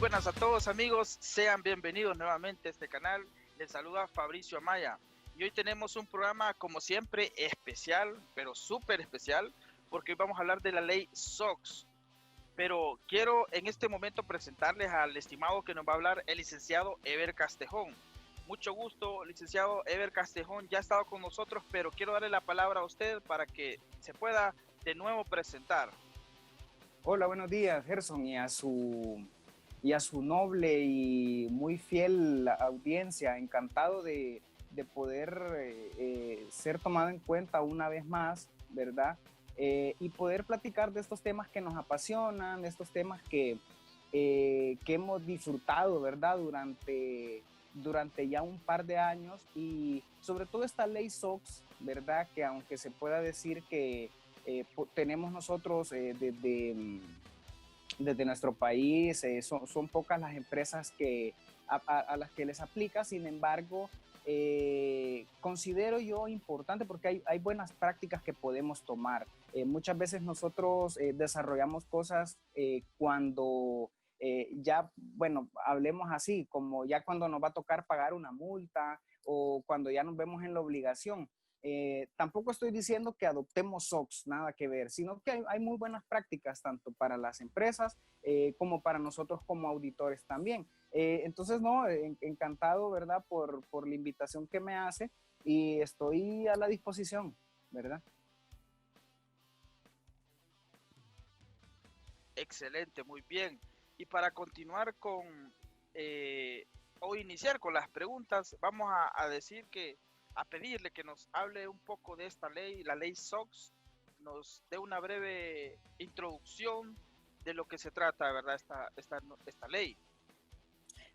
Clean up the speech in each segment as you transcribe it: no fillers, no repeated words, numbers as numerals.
buenas a todos amigos, sean bienvenidos nuevamente a este canal. Les saluda Fabricio Amaya y hoy tenemos un programa como siempre especial, pero súper especial, porque hoy vamos a hablar de la ley SOX. Pero quiero en este momento presentarles al estimado que nos va a hablar, el licenciado Ever Castejón. Mucho gusto, licenciado Ever Castejón, ya ha estado con nosotros, pero quiero darle la palabra a usted para que se pueda de nuevo presentar. Hola, buenos días, Gerson, y a su noble y muy fiel audiencia. Encantado de poder ser tomado en cuenta una vez más, ¿verdad? Y poder platicar de estos temas que nos apasionan, de estos temas que hemos disfrutado, ¿verdad? Durante ya un par de años, y sobre todo esta ley SOX, ¿verdad? Que aunque se pueda decir que tenemos nosotros desde nuestro país, son pocas las empresas a las que les aplica. Sin embargo, considero yo importante porque hay buenas prácticas que podemos tomar. Muchas veces nosotros desarrollamos cosas cuando ya, bueno, hablemos así, como ya cuando nos va a tocar pagar una multa o cuando ya nos vemos en la obligación. Tampoco estoy diciendo que adoptemos SOX, nada que ver, sino que hay muy buenas prácticas tanto para las empresas como para nosotros como auditores también. Entonces, no, encantado, ¿verdad? Por la invitación que me hace, y estoy a la disposición, ¿verdad? Excelente, muy bien. Y para continuar con o iniciar con las preguntas, vamos a decir que a pedirle que nos hable un poco de esta ley, la ley SOX, nos dé una breve introducción de lo que se trata, ¿verdad? Esta ley.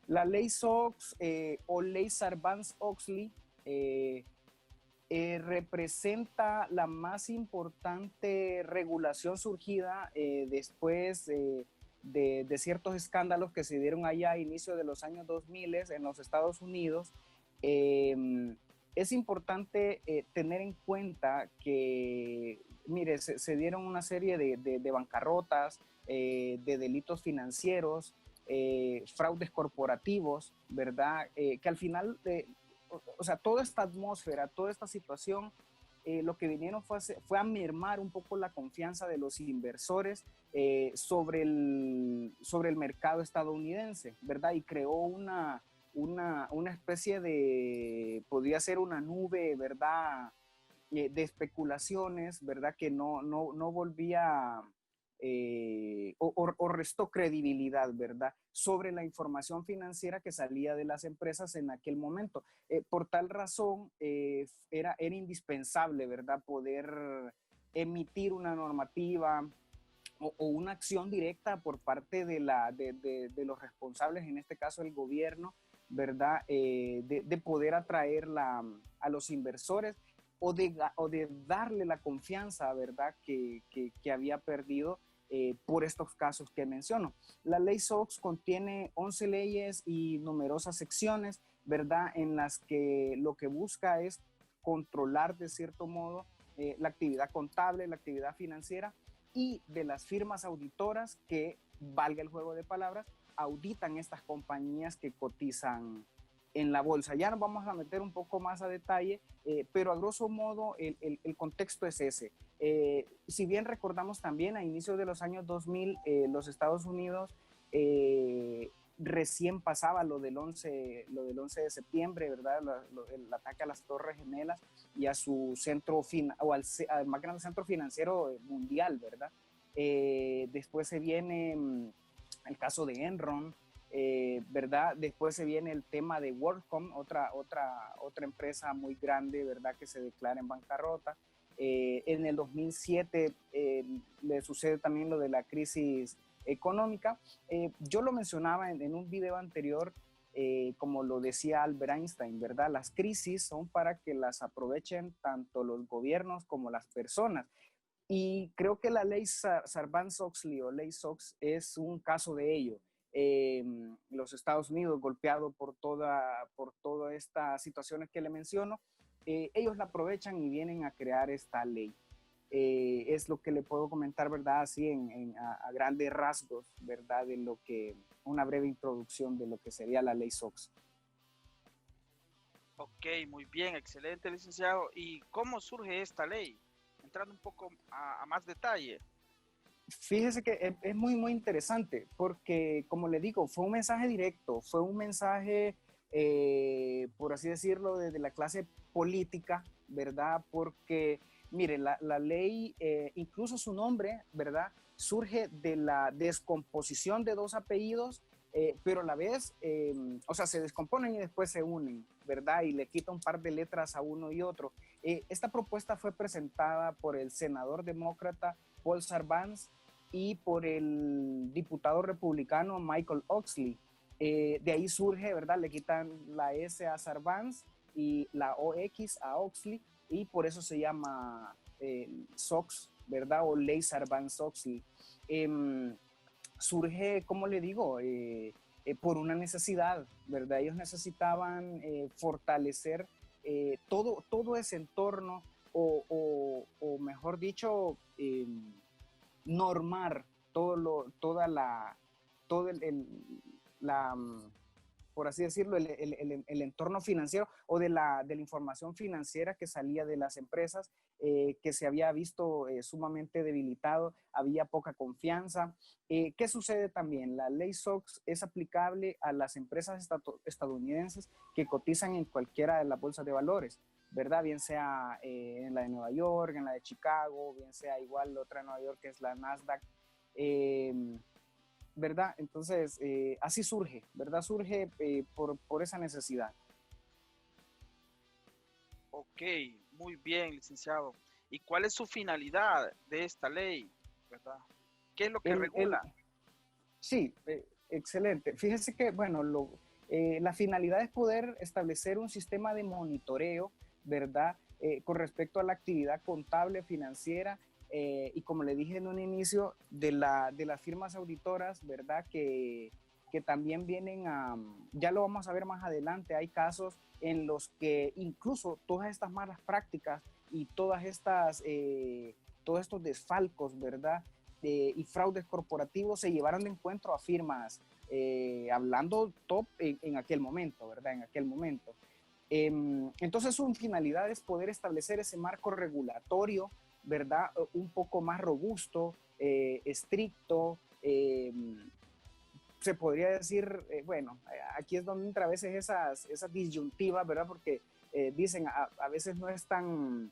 La ley SOX o ley Sarbanes-Oxley representa la más importante regulación surgida después de ciertos escándalos que se dieron allá a inicio de los años 2000 en los Estados Unidos. Es importante tener en cuenta que, mire, se dieron una serie de bancarrotas, de delitos financieros, fraudes corporativos, ¿verdad? Que al final o sea, toda esta atmósfera, toda esta situación, lo que vinieron fue a mermar un poco la confianza de los inversores sobre el mercado estadounidense, ¿verdad? Y creó una especie de, podría ser una nube, ¿verdad? De especulaciones, ¿verdad? Que no volvía o restó credibilidad, ¿verdad? Sobre la información financiera que salía de las empresas en aquel momento. Por tal razón, era indispensable, ¿verdad? Poder emitir una normativa o una acción directa por parte de los responsables, en este caso el gobierno, ¿verdad? De poder atraer a los inversores o de darle la confianza, ¿verdad? Que había perdido por estos casos que menciono. La ley SOX contiene 11 leyes y numerosas secciones, ¿verdad? En las que lo que busca es controlar de cierto modo la actividad contable, la actividad financiera y de las firmas auditoras que, valga el juego de palabras, auditan estas compañías que cotizan en la bolsa. Ya nos vamos a meter un poco más a detalle, pero a grosso modo el contexto es ese. Si bien recordamos también a inicios de los años 2000, los Estados Unidos recién pasaba lo del 11 de septiembre, ¿verdad? El ataque a las Torres Gemelas y a su centro, al más grande centro financiero mundial, ¿verdad? Después se viene el caso de Enron, ¿verdad? Después se viene el tema de WorldCom, otra empresa muy grande, ¿verdad? Que se declara en bancarrota. En el 2007 le sucede también lo de la crisis económica. Yo lo mencionaba en un video anterior, como lo decía Albert Einstein, ¿verdad? Las crisis son para que las aprovechen tanto los gobiernos como las personas. Y creo que la ley Sarbanes-Oxley o ley SOX es un caso de ello. Los Estados Unidos, golpeado por todas estas situaciones que le menciono, ellos la aprovechan y vienen a crear esta ley. Es lo que le puedo comentar, ¿verdad? Así a grandes rasgos, ¿verdad? De lo que, una breve introducción de lo que sería la ley SOX. Ok, muy bien, excelente, licenciado. ¿Y cómo surge esta ley? Entrando un poco a más detalle. Fíjese que es muy, muy interesante porque, como le digo, fue un mensaje directo, fue un mensaje, por así decirlo, desde la clase política, ¿verdad? Porque, mire, la ley, incluso su nombre, ¿verdad? Surge de la descomposición de dos apellidos, pero a la vez, o sea, se descomponen y después se unen, ¿verdad? Y le quita un par de letras a uno y otro. Esta propuesta fue presentada por el senador demócrata Paul Sarbanes y por el diputado republicano Michael Oxley. De ahí surge, ¿verdad? Le quitan la S a Sarbanes y la OX a Oxley y por eso se llama SOX, ¿verdad? O Ley Sarbanes-Oxley. Surge, como le digo, por una necesidad, ¿verdad? Ellos necesitaban fortalecer todo ese entorno o mejor dicho, normar toda la, todo la, por así decirlo, el entorno financiero o de la información financiera que salía de las empresas, que se había visto sumamente debilitado, había poca confianza. ¿Qué sucede también? La ley SOX es aplicable a las empresas estadounidenses que cotizan en cualquiera de las bolsas de valores, ¿verdad? Bien sea en la de Nueva York, en la de Chicago, bien sea igual otra de Nueva York que es la Nasdaq. Eh, ¿Verdad? Entonces, así surge, ¿verdad? Surge por esa necesidad. Ok, muy bien, licenciado. ¿Y cuál es su finalidad de esta ley? ¿Verdad? ¿Qué es lo que El, el, regula? sí, excelente. Fíjese que, bueno, la finalidad es poder establecer un sistema de monitoreo, ¿verdad? Con respecto a la actividad contable, financiera y como le dije en un inicio, de las firmas auditoras, ¿verdad? Que también vienen a, ya lo vamos a ver más adelante, hay casos en los que incluso todas estas malas prácticas y todos estos desfalcos, ¿verdad? Y fraudes corporativos se llevaron de encuentro a firmas, hablando top en aquel momento, ¿verdad? En aquel momento. Entonces su finalidad es poder establecer ese marco regulatorio, ¿verdad? Un poco más robusto, estricto, se podría decir, bueno, aquí es donde entra a veces esas disyuntivas, ¿verdad? Porque dicen, a veces no es tan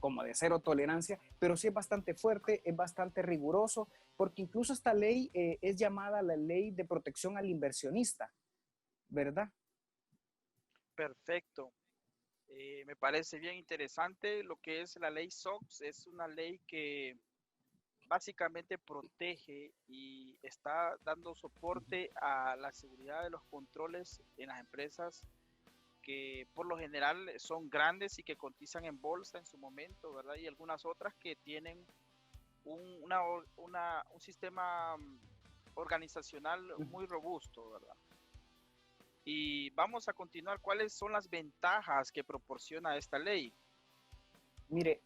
como de cero tolerancia, pero sí es bastante fuerte, es bastante riguroso, porque incluso esta ley es llamada la ley de protección al inversionista, ¿verdad? Perfecto. Me parece bien interesante lo que es la ley SOX. Es una ley que básicamente protege y está dando soporte a la seguridad de los controles en las empresas que por lo general son grandes y que cotizan en bolsa en su momento, ¿verdad? Y algunas otras que tienen un sistema organizacional muy robusto, ¿verdad? Y vamos a continuar. ¿Cuáles son las ventajas que proporciona esta ley? Mire,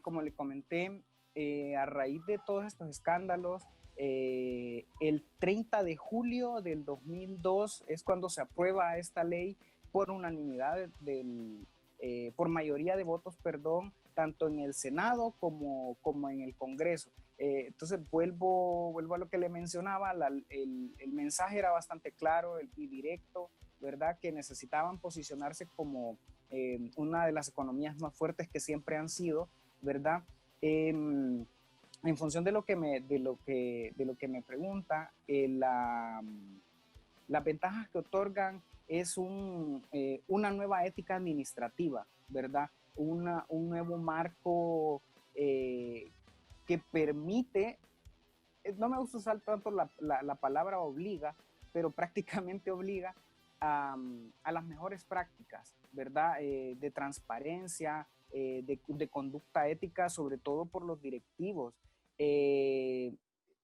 como le comenté, a raíz de todos estos escándalos, el 30 de julio del 2002 es cuando se aprueba esta ley por unanimidad, por mayoría de votos, perdón, tanto en el Senado como en el Congreso. Entonces, vuelvo a lo que le mencionaba, el mensaje era bastante claro y directo, ¿verdad? Que necesitaban posicionarse como una de las economías más fuertes que siempre han sido, ¿verdad? En función de lo que me pregunta, las ventajas que otorgan es una nueva ética administrativa, ¿verdad? Un nuevo marco que permite, no me gusta usar tanto la palabra obliga, pero prácticamente obliga a las mejores prácticas, ¿verdad? De transparencia, de conducta ética, sobre todo por los directivos.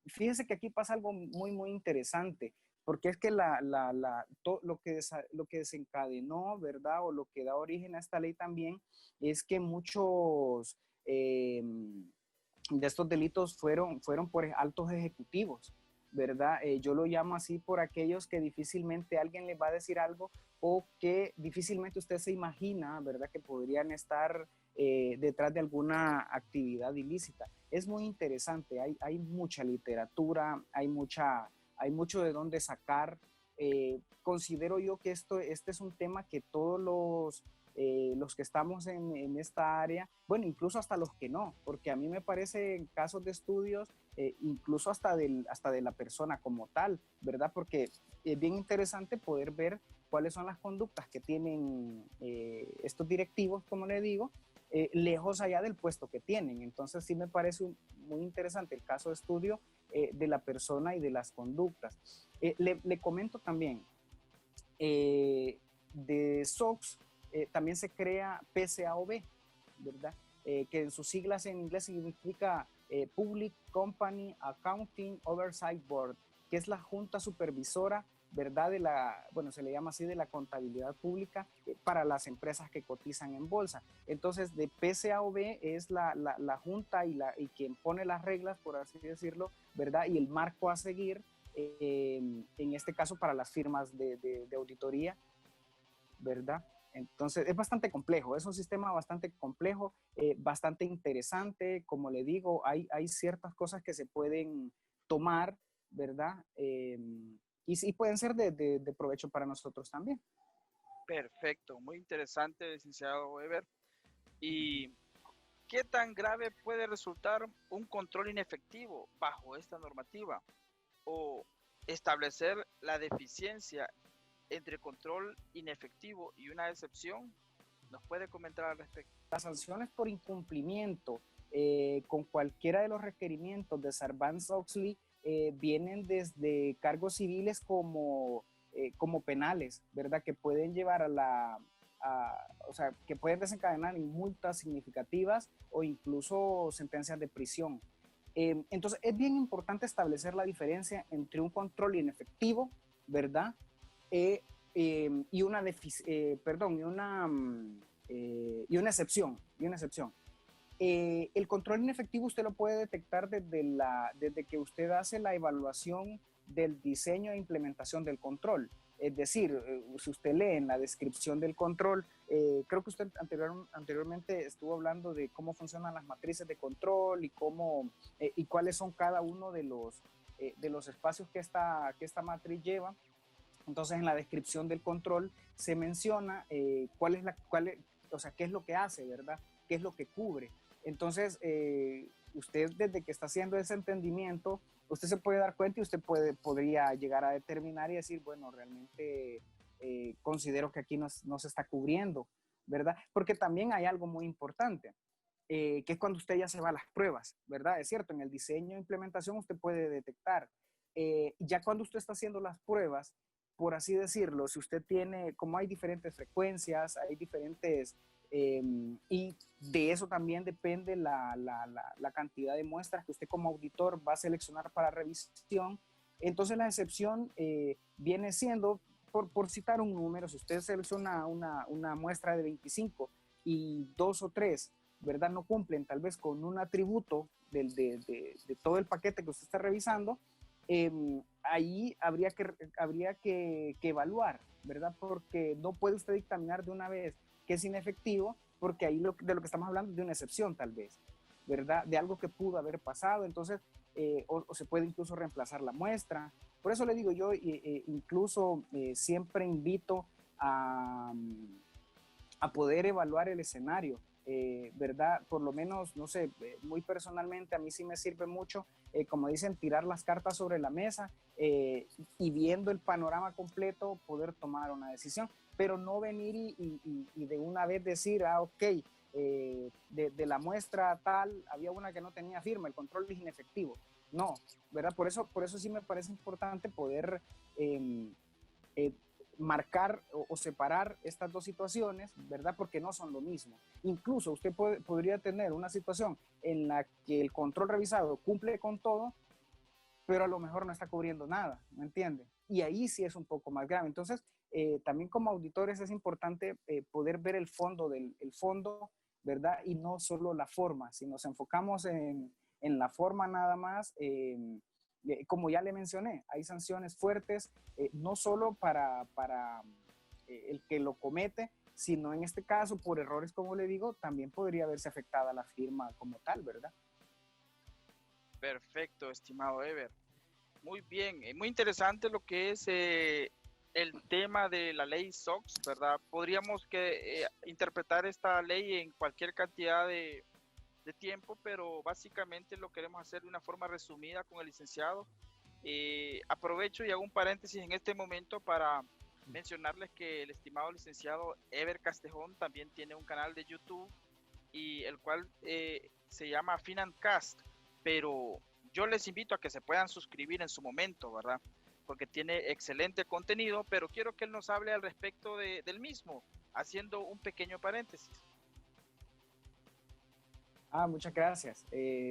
Fíjese que aquí pasa algo muy, muy interesante, porque es que lo que desencadenó, ¿verdad? O lo que da origen a esta ley también es que muchos de estos delitos fueron por altos ejecutivos, ¿verdad? Yo lo llamo así por aquellos que difícilmente alguien les va a decir algo o que difícilmente usted se imagina, ¿verdad? Que podrían estar detrás de alguna actividad ilícita. Es muy interesante, hay mucha literatura, hay mucho de dónde sacar. Considero yo que este es un tema que todos los que estamos en esta área, bueno, incluso hasta los que no, porque a mí me parece en casos de estudios, incluso hasta de la persona como tal, ¿verdad? Porque es bien interesante poder ver cuáles son las conductas que tienen estos directivos, como le digo, lejos allá del puesto que tienen. Entonces sí me parece muy interesante el caso de estudio de la persona y de las conductas. Le comento también, de SOX también se crea PCAOB, ¿verdad? Que en sus siglas en inglés significa Public Company Accounting Oversight Board, que es la junta supervisora, ¿verdad? Bueno, se le llama así, de la contabilidad pública para las empresas que cotizan en bolsa. Entonces, de PCAOB es la junta y quien pone las reglas, por así decirlo, ¿verdad? Y el marco a seguir, en este caso para las firmas de auditoría, ¿verdad? Entonces es bastante complejo, es un sistema bastante complejo, bastante interesante. Como le digo, hay ciertas cosas que se pueden tomar, ¿verdad? Y pueden ser de provecho para nosotros también. Perfecto, muy interesante, licenciado Weber. ¿Y qué tan grave puede resultar un control inefectivo bajo esta normativa? ¿O establecer la deficiencia entre control inefectivo y una excepción? ¿Nos puede comentar al respecto? Las sanciones por incumplimiento con cualquiera de los requerimientos de Sarbanes-Oxley vienen desde cargos civiles como penales, ¿verdad? Que pueden llevar o sea, que pueden desencadenar en multas significativas o incluso sentencias de prisión. Entonces, es bien importante establecer la diferencia entre un control inefectivo, ¿verdad? Y una excepción. El control inefectivo usted lo puede detectar desde que usted hace la evaluación del diseño e implementación del control. Es decir, si usted lee en la descripción del control, creo que usted anteriormente estuvo hablando de cómo funcionan las matrices de control y cuáles son cada uno de los espacios que esta matriz lleva. Entonces, en la descripción del control se menciona o sea, qué es lo que hace, ¿verdad? ¿Qué es lo que cubre? Entonces, usted desde que está haciendo ese entendimiento, usted se puede dar cuenta y usted podría llegar a determinar y decir, bueno, realmente considero que aquí no se está cubriendo, ¿verdad? Porque también hay algo muy importante, que es cuando usted ya se va a las pruebas, ¿verdad? Es cierto, en el diseño e implementación usted puede detectar. Ya cuando usted está haciendo las pruebas, por así decirlo, si usted tiene, como hay diferentes frecuencias, hay diferentes, y de eso también depende la cantidad de muestras que usted como auditor va a seleccionar para revisión. Entonces la excepción viene siendo, por citar un número, si usted selecciona una muestra de 25 y 2 o 3, ¿verdad? No cumplen tal vez con un atributo de todo el paquete que usted está revisando, ahí habría que evaluar, ¿verdad? Porque no puede usted dictaminar de una vez que es inefectivo, porque ahí de lo que estamos hablando es de una excepción tal vez, ¿verdad? De algo que pudo haber pasado, entonces, o se puede incluso reemplazar la muestra. Por eso le digo yo, incluso siempre invito a poder evaluar el escenario, ¿verdad? Por lo menos, no sé, muy personalmente a mí sí me sirve mucho, como dicen, tirar las cartas sobre la mesa y viendo el panorama completo poder tomar una decisión, pero no venir y de una vez decir, ok, de la muestra tal, había una que no tenía firma, el control es inefectivo. No, ¿verdad? Por eso sí me parece importante poder eh, marcar o separar estas dos situaciones, ¿verdad? Porque no son lo mismo. Incluso usted podría tener una situación en la que el control revisado cumple con todo, pero a lo mejor no está cubriendo nada, ¿me entiende? Y ahí sí es un poco más grave. Entonces, también como auditores es importante poder ver el fondo ¿verdad? Y no solo la forma. Si nos enfocamos en la forma nada más, como ya le mencioné, hay sanciones fuertes, no solo para el que lo comete, sino en este caso, por errores, como le digo, también podría verse afectada la firma como tal, ¿verdad? Perfecto, estimado Ever. Muy bien, muy interesante lo que es el tema de la ley SOX, ¿verdad? Podríamos interpretar esta ley en cualquier cantidad de tiempo, pero básicamente lo queremos hacer de una forma resumida con el licenciado. Aprovecho y hago un paréntesis en este momento para mencionarles que el estimado licenciado Ever Castejón también tiene un canal de YouTube y el cual se llama Financast, pero yo les invito a que se puedan suscribir en su momento, ¿verdad? Porque tiene excelente contenido, pero quiero que él nos hable al respecto del mismo, haciendo un pequeño paréntesis. Muchas gracias.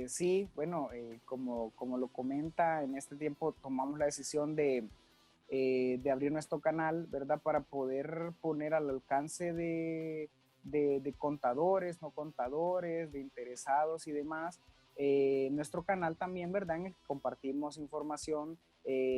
Sí, bueno, como lo comenta, en este tiempo tomamos la decisión de abrir nuestro canal, ¿verdad? Para poder poner al alcance de contadores, no contadores, de interesados y demás. Nuestro canal también, ¿verdad? En el que compartimos información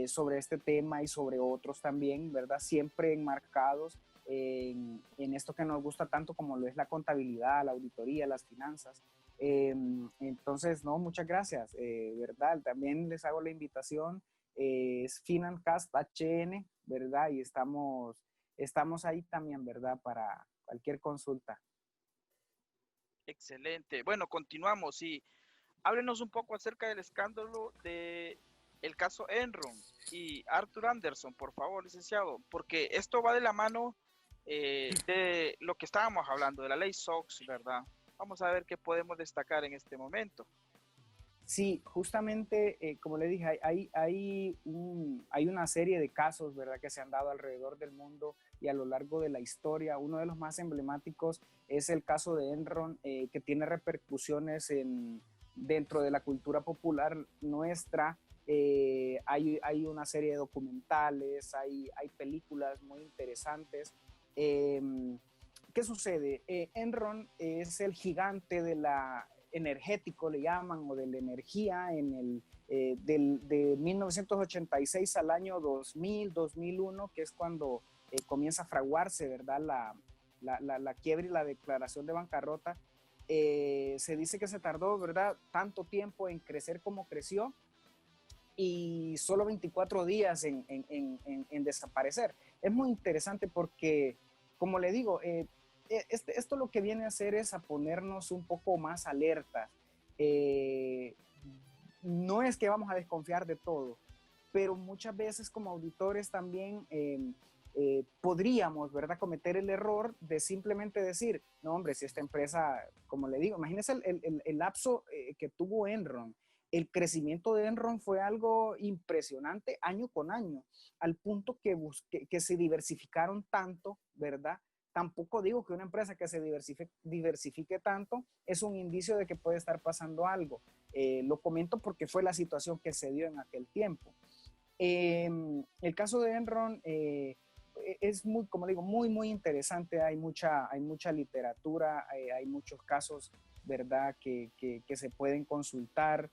sobre este tema y sobre otros también, ¿verdad? Siempre enmarcados en esto que nos gusta tanto como lo es la contabilidad, la auditoría, las finanzas. Entonces, no, muchas gracias, ¿verdad? También les hago la invitación, es Financast HN, ¿verdad? Y estamos ahí también, ¿verdad? Para cualquier consulta. Excelente. Bueno, continuamos y háblenos un poco acerca del escándalo de el caso Enron y Arthur Andersen, por favor, licenciado, porque esto va de la mano de lo que estábamos hablando, de la ley SOX, ¿verdad? Vamos a ver qué podemos destacar en este momento. Sí, justamente, como le dije, hay una serie de casos, ¿verdad?, que se han dado alrededor del mundo y a lo largo de la historia. Uno de los más emblemáticos es el caso de Enron, que tiene repercusiones dentro de la cultura popular nuestra. Hay una serie de documentales, hay películas muy interesantes. Eh, ¿Qué sucede? Enron es el gigante de la energético, le llaman, o de la energía de 1986 al año 2000, 2001, que es cuando comienza a fraguarse, ¿verdad? La quiebra y la declaración de bancarrota. Se dice que se tardó, ¿verdad?, tanto tiempo en crecer como creció y solo 24 días en desaparecer. Es muy interesante porque, como le digo, esto lo que viene a hacer es a ponernos un poco más alertas. No es que vamos a desconfiar de todo, pero muchas veces como auditores también podríamos, ¿verdad?, cometer el error de simplemente decir, no, hombre, si esta empresa, como le digo, imagínense el lapso que tuvo Enron. El crecimiento de Enron fue algo impresionante año con año, al punto que se diversificaron tanto, ¿verdad? Tampoco digo que una empresa que se diversifique tanto es un indicio de que puede estar pasando algo. Lo comento porque fue la situación que se dio en aquel tiempo. El caso de Enron es muy, como digo, muy interesante. Hay mucha literatura, hay muchos casos, ¿verdad?, que se pueden consultar.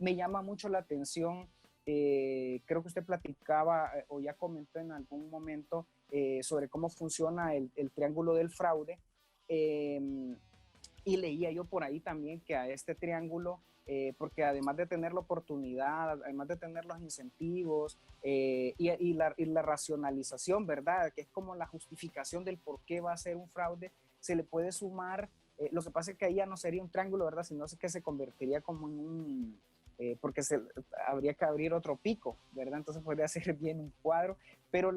Me llama mucho la atención, creo que usted platicaba o ya comentó en algún momento sobre cómo funciona el triángulo del fraude. Y leía yo por ahí también que a este triángulo, porque además de tener la oportunidad, además de tener los incentivos y la racionalización, ¿verdad?, que es como la justificación del por qué va a ser un fraude, se le puede sumar, lo que pasa es que ahí ya no sería un triángulo, ¿verdad?, sino que se convertiría como en porque habría que abrir otro pico, ¿verdad? Entonces podría ser bien un cuadro, pero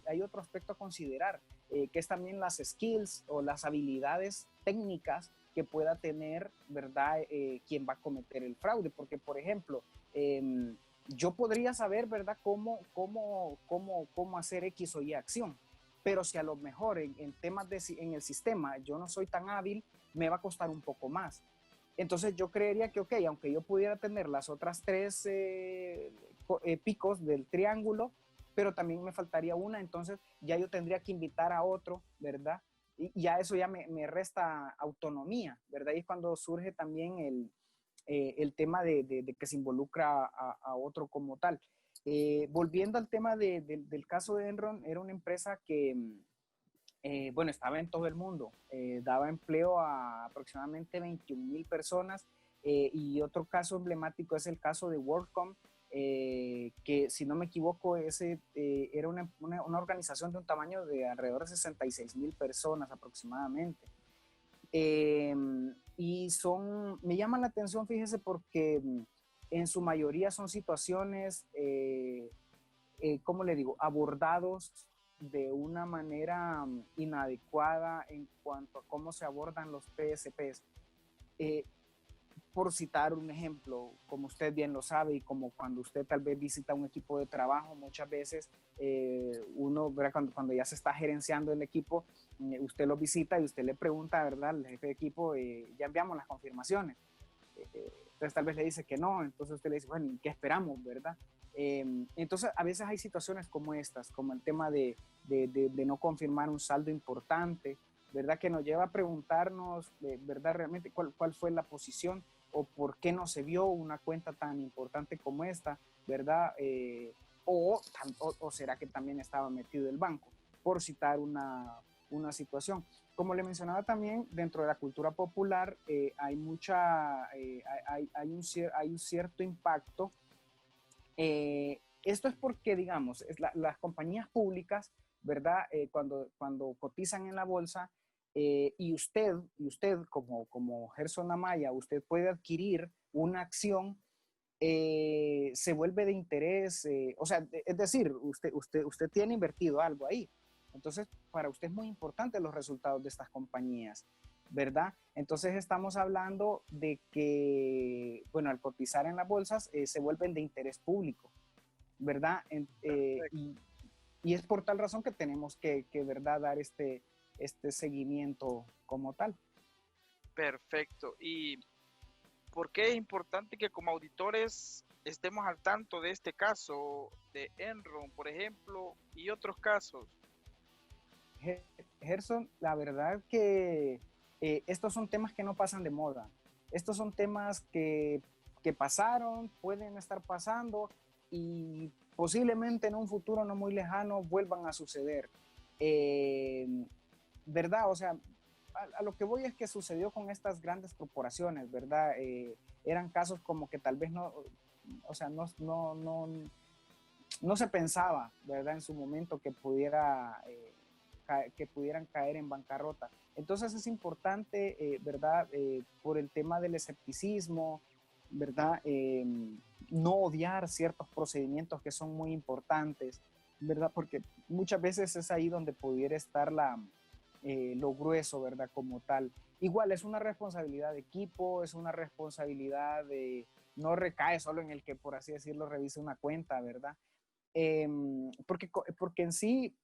hay otro aspecto a considerar, que es también las skills o las habilidades técnicas que pueda tener, ¿verdad?, quien va a cometer el fraude, porque, por ejemplo, yo podría saber, ¿verdad?, cómo hacer X o Y acción, pero si a lo mejor en temas en el sistema yo no soy tan hábil, me va a costar un poco más. Entonces yo creería que, ok, aunque yo pudiera tener las otras tres picos del triángulo, pero también me faltaría una, entonces ya yo tendría que invitar a otro, ¿verdad?, y a eso ya me resta autonomía, ¿verdad? Y es cuando surge también el tema de que se involucra a otro como tal. Volviendo al tema del caso de Enron, era una empresa que, bueno, estaba en todo el mundo, daba empleo a aproximadamente 21,000 personas, y otro caso emblemático es el caso de WorldCom, que si no me equivoco era una organización de un tamaño de alrededor de 66,000 personas aproximadamente. Eh, y me llama la atención, fíjese, porque en su mayoría son situaciones, ¿cómo le digo?, abordados de una manera inadecuada en cuanto a cómo se abordan los PSPs. Eh, por citar un ejemplo, como usted bien lo sabe y como cuando usted tal vez visita un equipo de trabajo, muchas veces uno, ¿verdad? Cuando ya se está gerenciando el equipo, usted lo visita y usted le pregunta, ¿verdad?, al jefe de equipo, ya enviamos las confirmaciones. Entonces tal vez le dice que no, entonces usted le dice, bueno, ¿qué esperamos, verdad? Entonces a veces hay situaciones como estas, como el tema de no confirmar un saldo importante, ¿verdad? Que nos lleva a preguntarnos, ¿verdad? Realmente cuál fue la posición o por qué no se vio una cuenta tan importante como esta, ¿verdad? O será que también estaba metido el banco, por citar una situación. Como le mencionaba también, dentro de la cultura popular hay un cierto impacto. Esto es porque, digamos, las compañías públicas, ¿verdad? Cuando cotizan en la bolsa, y usted como Gerson Amaya, usted puede adquirir una acción, se vuelve de interés, o sea, es decir, usted tiene invertido algo ahí. Entonces, para usted es muy importante los resultados de estas compañías, ¿verdad? Entonces, estamos hablando de que, bueno, al cotizar en las bolsas, se vuelven de interés público, ¿verdad? Y es por tal razón que tenemos que ¿verdad?, dar este seguimiento como tal. Perfecto. ¿Y por qué es importante que como auditores estemos al tanto de este caso de Enron, por ejemplo, y otros casos? Gerson, la verdad que estos son temas que no pasan de moda. Estos son temas que pasaron, pueden estar pasando y posiblemente en un futuro no muy lejano vuelvan a suceder. Eh, ¿Verdad? O sea, a lo que voy es que sucedió con estas grandes corporaciones, ¿verdad? Eran casos como que tal vez no, o sea, no se pensaba, ¿verdad?, en su momento que pudieran caer en bancarrota. Entonces es importante, ¿verdad?, por el tema del escepticismo, ¿verdad?, no odiar ciertos procedimientos que son muy importantes, ¿verdad?, porque muchas veces es ahí donde pudiera estar lo grueso, ¿verdad?, como tal. Igual es una responsabilidad de equipo, es una responsabilidad no recae solo en el que, por así decirlo, revise una cuenta, ¿verdad? Porque en sí,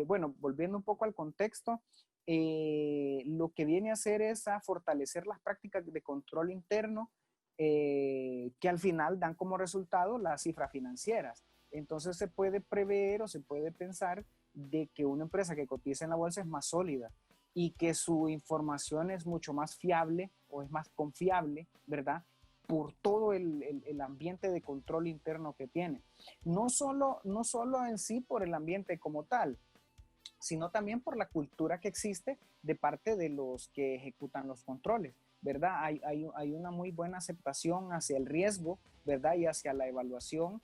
bueno, volviendo un poco al contexto, lo que viene a hacer es a fortalecer las prácticas de control interno, que al final dan como resultado las cifras financieras. Entonces se puede prever o se puede pensar de que una empresa que cotiza en la bolsa es más sólida y que su información es mucho más fiable o es más confiable, ¿verdad?, por todo el ambiente de control interno que tiene. No solo en sí por el ambiente como tal, sino también por la cultura que existe de parte de los que ejecutan los controles, ¿verdad? Hay una muy buena aceptación hacia el riesgo, ¿verdad?, y hacia la evaluación.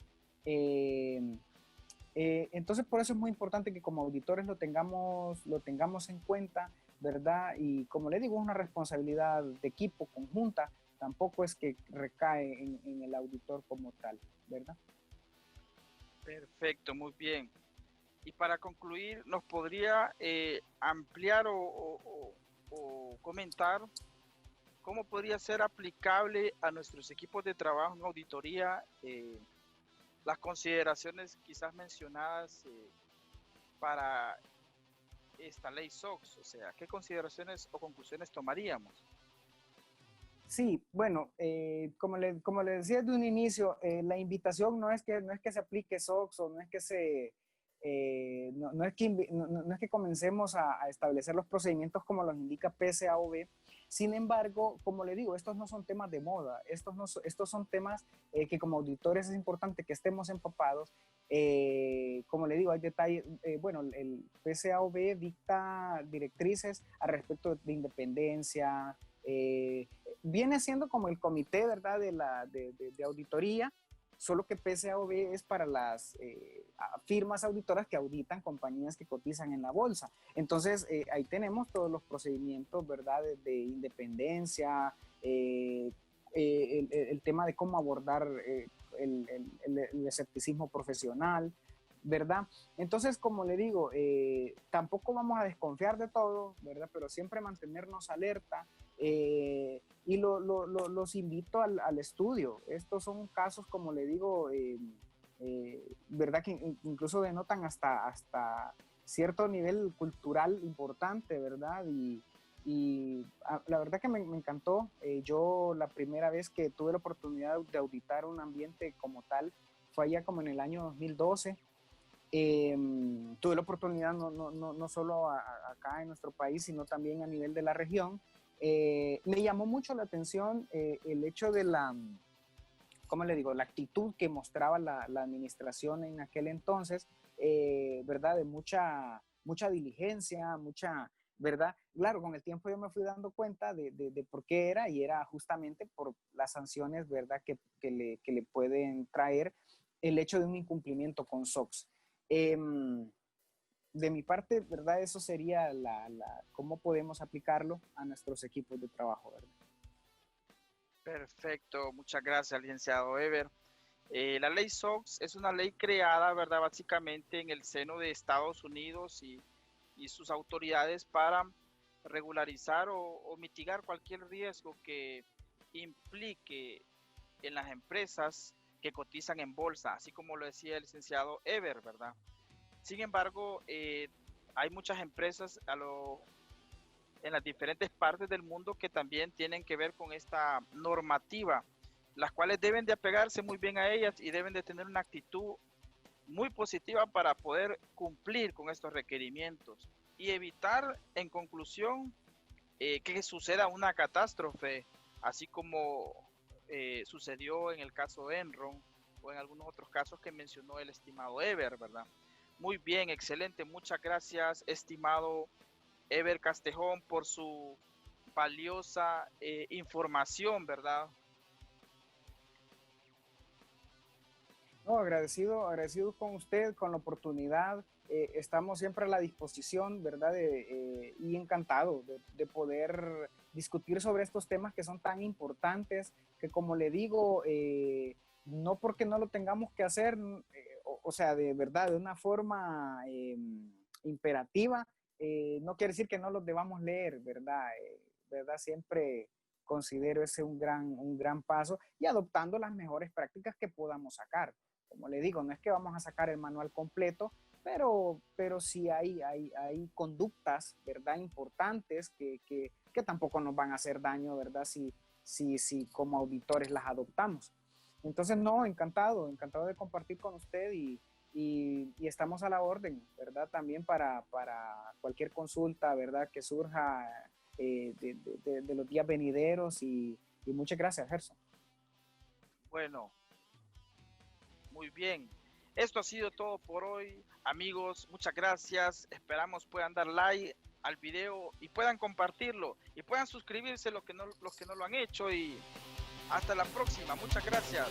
Entonces, por eso es muy importante que como auditores lo tengamos en cuenta, ¿verdad? Y como le digo, es una responsabilidad de equipo conjunta, tampoco es que recae en el auditor como tal, ¿verdad? Perfecto, muy bien. Y para concluir, ¿nos podría ampliar o comentar cómo podría ser aplicable a nuestros equipos de trabajo en auditoría las consideraciones quizás mencionadas para esta ley SOX? O sea, ¿qué consideraciones o conclusiones tomaríamos? Sí, bueno, como le decía desde un inicio, la invitación no es que se aplique SOX o no es que no es que comencemos a establecer los procedimientos como los indica PCAOB. Sin embargo, como le digo, estos no son temas de moda, estos son temas que como auditores es importante que estemos empapados. Como le digo, hay detalles, bueno, el PCAOB dicta directrices al respecto de independencia, viene siendo como el comité, ¿verdad?, de auditoría, solo que PCAOB es para las firmas auditoras que auditan compañías que cotizan en la bolsa. Entonces, ahí tenemos todos los procedimientos, ¿verdad?, de independencia, el tema de cómo abordar el escepticismo profesional, ¿verdad? Entonces, como le digo, tampoco vamos a desconfiar de todo, ¿verdad? Pero siempre mantenernos alerta, y los invito al estudio. Estos son casos, como le digo, ¿verdad? Que incluso denotan hasta cierto nivel cultural importante, ¿verdad? Y la verdad que me encantó. Yo la primera vez que tuve la oportunidad de auditar un ambiente como tal fue allá como en el año 2012. Tuve la oportunidad no solo acá en nuestro país, sino también a nivel de la región. Me llamó mucho la atención el hecho de ¿cómo le digo?, la actitud que mostraba la administración en aquel entonces, ¿verdad? De mucha diligencia, ¿verdad? Claro, con el tiempo yo me fui dando cuenta de por qué era, y era justamente por las sanciones, ¿verdad?, que le pueden traer el hecho de un incumplimiento con SOX. De mi parte, ¿verdad? Eso sería cómo podemos aplicarlo a nuestros equipos de trabajo, ¿verdad? Perfecto, muchas gracias, licenciado Ever. La ley SOX es una ley creada, ¿verdad?, básicamente en el seno de Estados Unidos y sus autoridades para regularizar o mitigar cualquier riesgo que implique en las empresas que cotizan en bolsa, así como lo decía el licenciado Ever, ¿verdad? Sin embargo, hay muchas empresas en las diferentes partes del mundo que también tienen que ver con esta normativa, las cuales deben de apegarse muy bien a ellas y deben de tener una actitud muy positiva para poder cumplir con estos requerimientos y evitar, en conclusión, que suceda una catástrofe, así como sucedió en el caso Enron o en algunos otros casos que mencionó el estimado Ever, ¿verdad? Muy bien, excelente. Muchas gracias, estimado Ever Castejón, por su valiosa información, ¿verdad? No, agradecido con usted, con la oportunidad. Estamos siempre a la disposición, ¿verdad? Y encantado de poder discutir sobre estos temas que son tan importantes, que como le digo, no porque no lo tengamos que hacer, o sea, de verdad, de una forma imperativa, no quiere decir que no los debamos leer, ¿verdad? ¿Verdad? Siempre considero ese un gran paso, y adoptando las mejores prácticas que podamos sacar. Como le digo, no es que vamos a sacar el manual completo, pero sí hay conductas, ¿verdad?, importantes que tampoco nos van a hacer daño, ¿verdad?, si como auditores las adoptamos. Entonces, no, encantado de compartir con usted, y estamos a la orden, ¿verdad?, también para cualquier consulta, ¿verdad?, que surja de los días venideros, y muchas gracias, Gerson. Bueno, muy bien. Esto ha sido todo por hoy, amigos. Muchas gracias. Esperamos puedan dar like al video y puedan compartirlo y puedan suscribirse los que no lo han hecho. Y hasta la próxima. Muchas gracias.